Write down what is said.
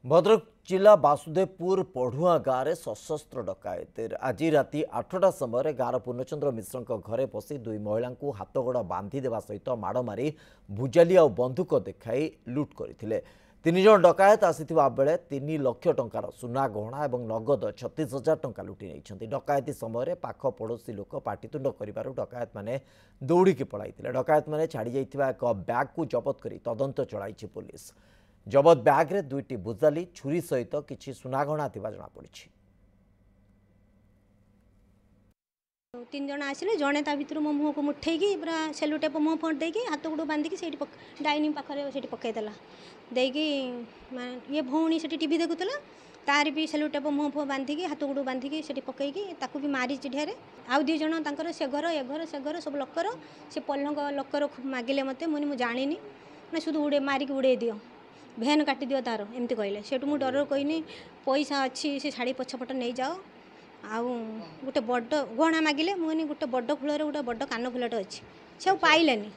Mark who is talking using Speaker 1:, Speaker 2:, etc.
Speaker 1: भद्रक जिला वासुदेवपुर पढ़ुआ गाँव में सशस्त्र डकायत आज राति 8टा समय गाँव पूर्णचंद्र मिश्र घरे पशि दुई महिला हाथगोड़ बांधि देवा सहित माड़ मारी भुजाली और बंधुक देखाई लुट करते। 3 जन डकायत आसीथिबा बेले 3 लाख टंकार सुना गहना और नगद 36,000 टंका लुटि नहीं। डकायती समय पाख पड़ोशी लोक पाटितुंड कर डकायत मैंने दौड़िकी पलाइथिले। डकायत मैंने छाड़ी जाइथिबा एक बैग को जबत कर तदंत चलाई पुलिस। जबत बैग रे 2टी भुजाली छुरी सहित किछि सुनागहना जना पड़ी।
Speaker 2: 3 जन आसिले जड़े ता भर मो मुह को मुठेकी पूरा सेलुटेप मुह फट देकी हाथ गोड़ बांधिकी से डाइनिंग पाखे पकईदेला देकी ये भौणी से टीवी देखुला तार भी सेलुटेप मुह फुह बांधिकी हाथ गोड़ बांधिकी से पकईकी ताकू भी मारी ढेरे आउ 2 जन तांकर से घर ए घर से घर सब लकर से पल्लंग लकर मागिले मत मुझे जानी ना शुद्ध उड़े मारिक उड़े दियो भेन काटी दियो तार एमती कहले से मुझे डर कहनी पैसा अच्छी से शाड़ी पछपट नहीं जाओ आउ गोटे बड़ गहना मागिले मुझे गोटे बड़ फूलर गोटे बड़ कान फूलटे अच्छी से पाइलानी